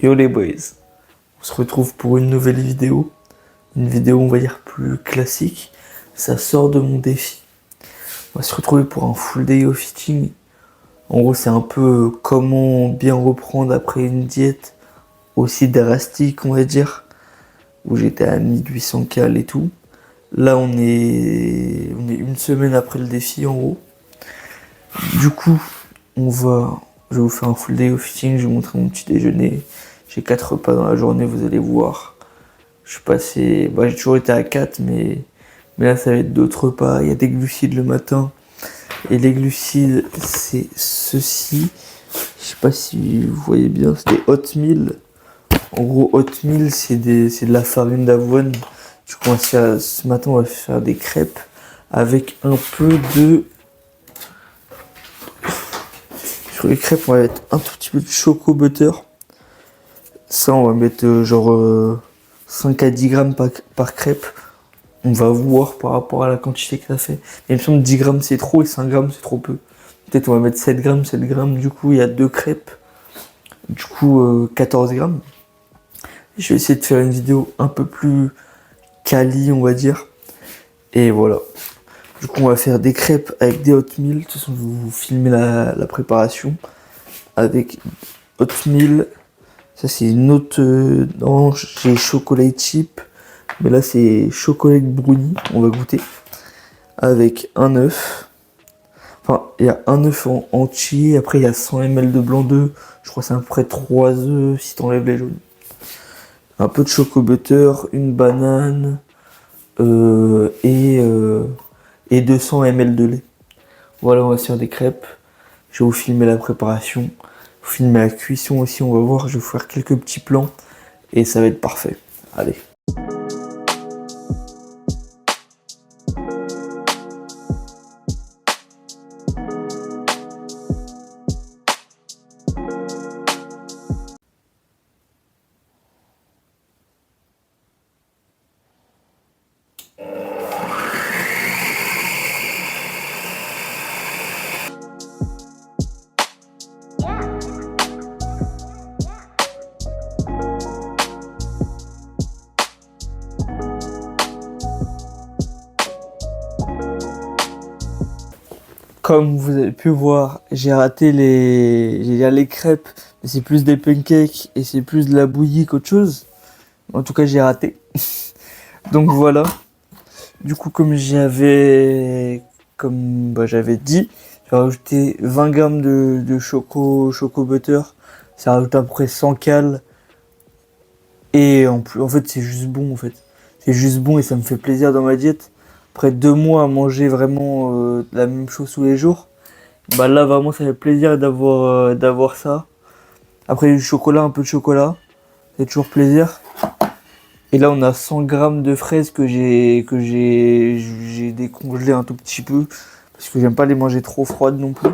Yo les boys, on se retrouve pour une nouvelle vidéo. Une vidéo on va dire plus classique. Ça sort de mon défi. On va se retrouver pour un full day of eating. En gros c'est un peu comment bien reprendre après une diète aussi drastique on va dire. Où j'étais à 1800 cal et tout. Là on est une semaine après le défi en gros. Du coup je vais vous faire un full day of eating, je vais vous montrer mon petit déjeuner. J'ai 4 repas dans la journée, vous allez voir. Je suis passé. J'ai toujours été à 4, mais là, ça va être d'autres repas. Il y a des glucides le matin. Et les glucides, c'est ceci. Je sais pas si vous voyez bien, c'est des oatmeal. En gros, oatmeal, c'est de la farine d'avoine. Du coup, ce matin, on va faire des crêpes avec un peu de. Sur les crêpes, on va mettre un tout petit peu de choco butter. Ça, on va mettre 5 à 10 grammes par crêpe. On va voir par rapport à la quantité que ça fait. Mais il me semble que 10 grammes c'est trop et 5 grammes c'est trop peu. Peut-être on va mettre 7 grammes. Du coup, il y a 2 crêpes. Du coup, 14 grammes. Je vais essayer de faire une vidéo un peu plus quali, on va dire. Et voilà. Du coup, on va faire des crêpes avec des oatmeal. De toute façon, je vais vous filmer la préparation. Avec oatmeal. Ça c'est une autre. Non, j'ai chocolat chip. Mais là c'est chocolat brownie. On va goûter. Avec un œuf. Enfin, il y a un œuf entier. Après il y a 100 ml de blanc d'œuf. Je crois que c'est à peu près 3 œufs si t'enlèves les jaunes. Un peu de choco butter. Une banane. Et 200 ml de lait. Voilà, on va se faire des crêpes. Je vais vous filmer la préparation. Vous filmer la cuisson aussi, on va voir. Je vais vous faire quelques petits plans. Et ça va être parfait. Allez. Comme vous avez pu voir, j'ai raté les crêpes, mais c'est plus des pancakes et c'est plus de la bouillie qu'autre chose. En tout cas, j'ai raté. Donc voilà. Du coup, j'avais dit, j'ai rajouté 20 grammes de choco butter. Ça rajoute à peu près 100 cal. Et en fait, c'est juste bon en fait. C'est juste bon et ça me fait plaisir dans ma diète. Après 2 mois à manger vraiment la même chose tous les jours, bah là vraiment ça fait plaisir d'avoir ça. Après du chocolat, un peu de chocolat, c'est toujours plaisir. Et là on a 100 grammes de fraises que j'ai décongelé un tout petit peu parce que j'aime pas les manger trop froides non plus.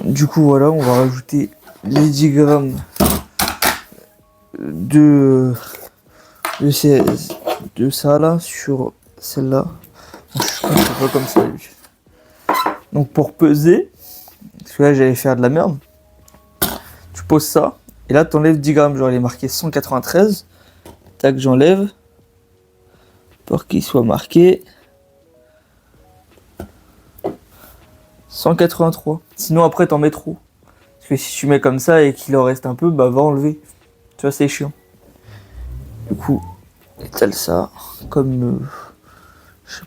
Du coup voilà, on va rajouter les 10 grammes de ça là sur celle-là. Je suis pas comme ça lui. Donc pour peser, parce que là j'allais faire de la merde, tu poses ça, et là t'enlèves 10 grammes, genre il est marqué 193, tac j'enlève, pour qu'il soit marqué 183, sinon après t'en mets trop, parce que si tu mets comme ça et qu'il en reste un peu, bah va enlever, tu vois c'est chiant. Du coup, étale ça, comme, je sais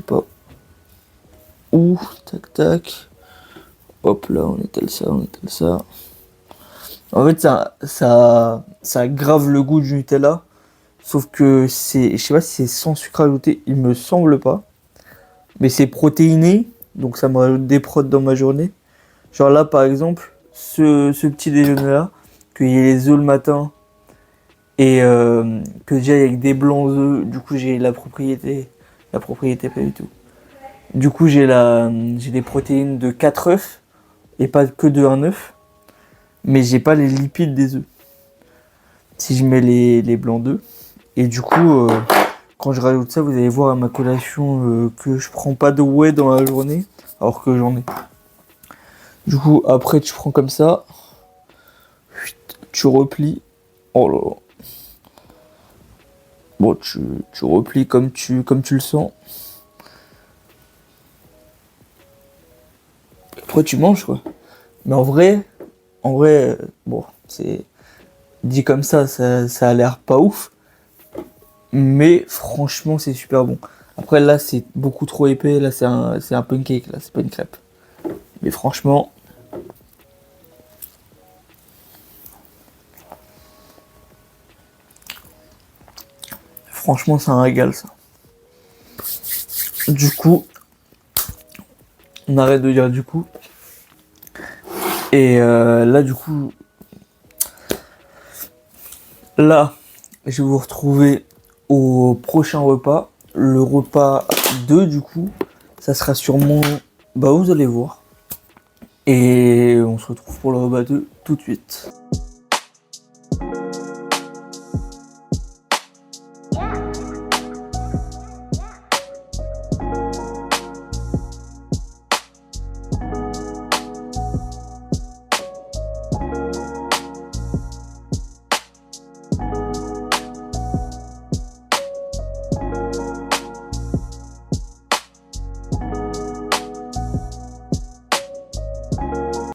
pas où, tac tac, hop là on étale ça. En fait ça aggrave le goût du Nutella, sauf que je sais pas si c'est sans sucre ajouté, il me semble pas, mais c'est protéiné, donc ça me rajoute des prods dans ma journée. Genre là par exemple, ce petit déjeuner là, qu'il y ait les œufs le matin, et que j'aille avec des blancs œufs, du coup j'ai la propriété pas du tout. Du coup j'ai des protéines de 4 œufs, et pas que de 1 œuf, mais j'ai pas les lipides des œufs. Si je mets les blancs d'œufs, et du coup, quand je rajoute ça, vous allez voir à ma collation que je prends pas de whey dans la journée, alors que j'en ai. Du coup, après tu prends comme ça, tu replies. Oh là là. Bon, tu replies comme tu le sens. Après, tu manges, quoi. Mais bon, c'est dit comme ça a l'air pas ouf. Mais franchement, c'est super bon. Après, là, c'est beaucoup trop épais. Là, c'est un pancake, là, c'est pas une crêpe. Mais franchement, c'est un régal, ça. Du coup, on arrête de dire du coup. Et là, du coup, là, je vais vous retrouver au prochain repas. Le repas 2, du coup, ça sera sûrement... Bah, vous allez voir. Et on se retrouve pour le repas 2 tout de suite.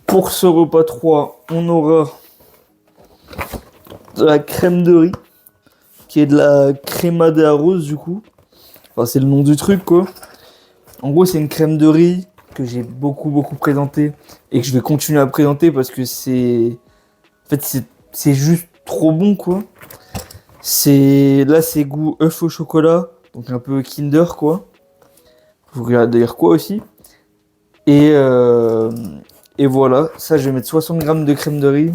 Pour ce repas 3, on aura de la crème de riz, qui est de la crema de arroz du coup. Enfin, c'est le nom du truc, quoi. En gros, c'est une crème de riz que j'ai beaucoup présenté et que je vais continuer à présenter parce que en fait, c'est juste trop bon, quoi. Là, c'est goût œuf au chocolat, donc un peu Kinder, quoi. Vous regardez d'ailleurs quoi aussi. Et, euh, et voilà, ça, je vais mettre 60 grammes de crème de riz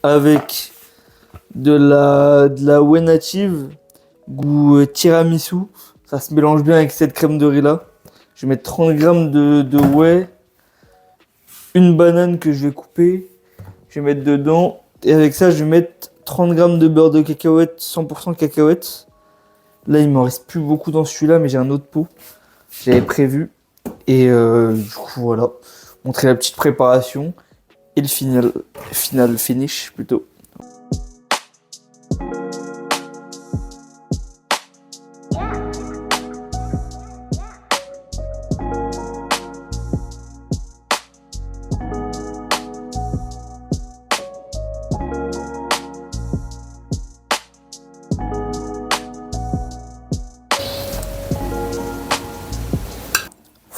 avec de la whey native, goût tiramisu. Ça se mélange bien avec cette crème de riz là. Je vais mettre 30 grammes de whey, une banane que je vais couper, je vais mettre dedans. Et avec ça, je vais mettre 30 grammes de beurre de cacahuète, 100% cacahuète. Là, il m'en reste plus beaucoup dans celui-là, mais j'ai un autre pot. J'avais prévu. Et du coup, voilà. Montrer la petite préparation et le finish plutôt.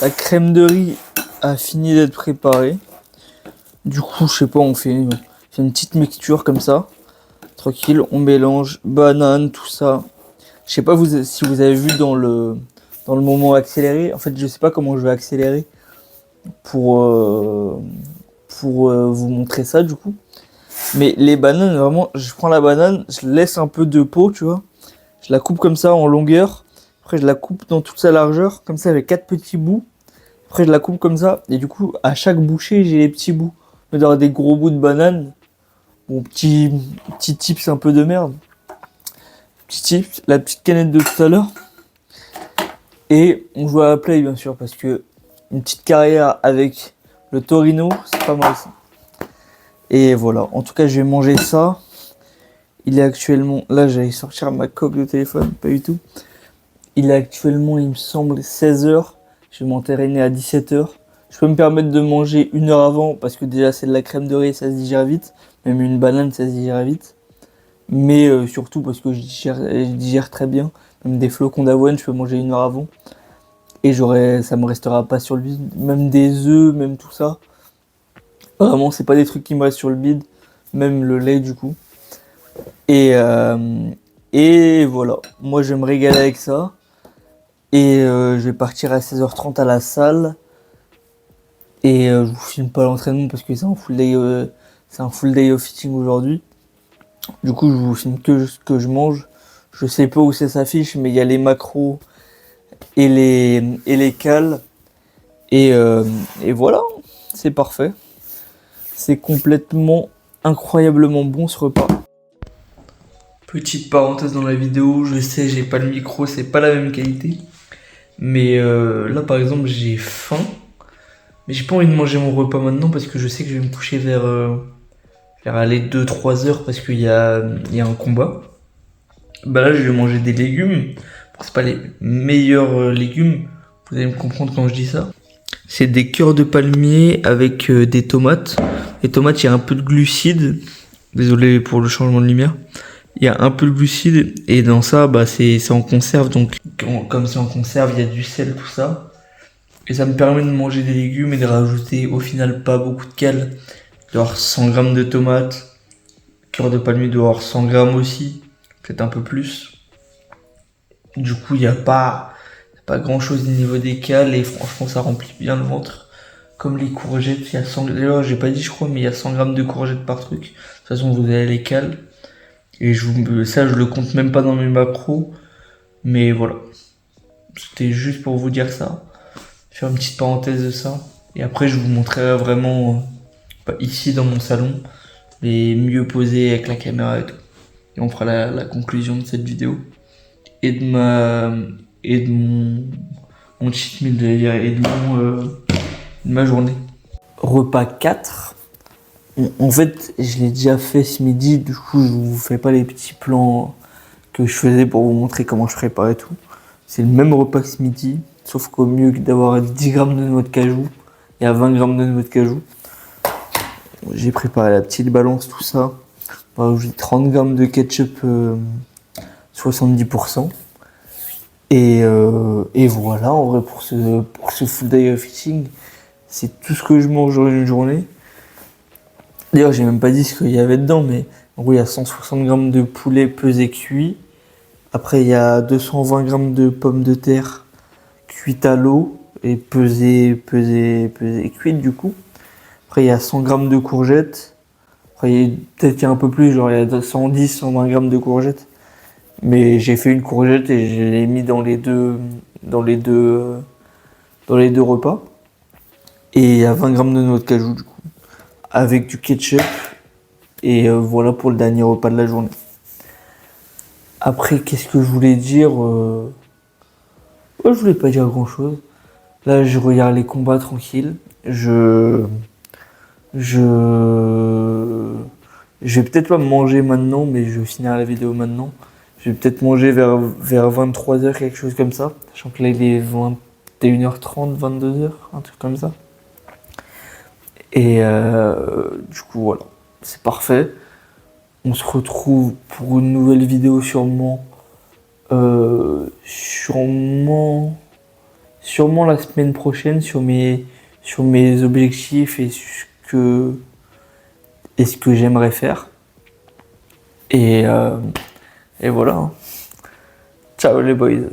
La crème de riz a fini d'être préparée. Du coup, je sais pas, on fait une petite mixture comme ça. Tranquille, on mélange banane, tout ça. Je sais pas si vous avez vu dans le moment accéléré. En fait, je sais pas comment je vais accélérer pour, vous montrer ça du coup. Mais les bananes, vraiment, je prends la banane, je laisse un peu de peau, tu vois. Je la coupe comme ça en longueur. Après, je la coupe dans toute sa largeur, comme ça avec 4 petits bouts. Après, je la coupe comme ça. Et du coup, à chaque bouchée, j'ai les petits bouts. Au lieu d'avoir des gros bouts de banane. Bon, petit tips un peu de merde. Petit tips, la petite canette de tout à l'heure. Et on joue à la play, bien sûr, parce que une petite carrière avec le Torino, c'est pas mal ça. Et voilà, en tout cas, je vais manger ça. Il est actuellement... Là, j'allais sortir ma coque de téléphone, pas du tout. Il est actuellement, il me semble, 16h. Je vais m'enterrainer à 17h. Je peux me permettre de manger 1 heure avant, parce que déjà, c'est de la crème de riz, ça se digère vite. Même une banane, ça se digère vite. Mais surtout parce que je digère très bien. Même des flocons d'avoine, je peux manger 1 heure avant. Et ça me restera pas sur le bide. Même des œufs, même tout ça. Vraiment, c'est pas des trucs qui me restent sur le bide. Même le lait, du coup. Et voilà. Moi, je vais me régaler avec ça. Et je vais partir à 16h30 à la salle. Et je vous filme pas l'entraînement parce que c'est un full day of fitting aujourd'hui. Du coup, je vous filme que ce que je mange. Je sais pas où ça s'affiche, mais il y a les macros et les cales. Et voilà, c'est parfait. C'est complètement incroyablement bon ce repas. Petite parenthèse dans la vidéo, je sais, j'ai pas le micro, c'est pas la même qualité. Mais là, par exemple, j'ai faim. Mais j'ai pas envie de manger mon repas maintenant parce que je sais que je vais me coucher vers faire aller 2-3 heures parce qu'il y a un combat. Bah là, je vais manger des légumes. Bon, c'est pas les meilleurs légumes, vous allez me comprendre quand je dis ça. C'est des cœurs de palmier avec des tomates. Les tomates, il y a un peu de glucides. Désolé pour le changement de lumière. Il y a un peu de glucides et dans ça, bah c'est en conserve. Donc, comme c'est en conserve, il y a du sel, tout ça. Et ça me permet de manger des légumes et de rajouter au final pas beaucoup de cales. Genre 100 grammes de tomates. Cœur de palmier doit avoir 100 grammes aussi. Peut-être un peu plus. Du coup, il n'y a pas grand chose au niveau des cales et franchement, ça remplit bien le ventre. Comme les courgettes, il y a 100, d'ailleurs, j'ai pas dit, je crois, mais il y a 100 grammes de courgettes par truc. De toute façon, vous avez les cales. Et ça, je le compte même pas dans mes macros. Mais voilà. C'était juste pour vous dire ça. Faire une petite parenthèse de ça. Et après, je vous montrerai vraiment, ici dans mon salon, les mieux posés avec la caméra et tout. Et on fera la conclusion de cette vidéo. Et de mon cheat meal, j'allais dire, et de ma journée. Repas 4. En fait, je l'ai déjà fait ce midi, du coup, je vous fais pas les petits plans que je faisais pour vous montrer comment je préparais tout. C'est le même repas que ce midi, sauf qu'au mieux que d'avoir 10 grammes de noix de cajou, il y a 20 grammes de noix de cajou. J'ai préparé la petite balance, tout ça. J'ai 30 grammes de ketchup 70%. Et voilà, en vrai, pour ce full day of eating, c'est tout ce que je mange dans une journée. D'ailleurs, j'ai même pas dit ce qu'il y avait dedans, mais en gros, il y a 160 grammes de poulet pesé cuit. Après, il y a 220 grammes de pommes de terre cuites à l'eau et pesées cuites du coup. Après, il y a 100 grammes de courgettes. Après, peut-être qu'il y a un peu plus, genre il y a 110, 120 grammes de courgettes. Mais j'ai fait une courgette et je l'ai mis dans les deux repas. Et il y a 20 grammes de noix de cajou du coup, avec du ketchup. Et voilà pour le dernier repas de la journée. Après, qu'est-ce que je voulais dire je voulais pas dire grand chose. Là, je regarde les combats tranquille. Je vais peut-être pas manger maintenant, mais je vais finir la vidéo maintenant. Je vais peut-être manger vers 23h, quelque chose comme ça. Sachant que là, il est 21h30, 22h, un truc comme ça. Et du coup, voilà. C'est parfait. On se retrouve pour une nouvelle vidéo sûrement la semaine prochaine sur mes objectifs et ce que j'aimerais faire. Et voilà. Ciao les boys.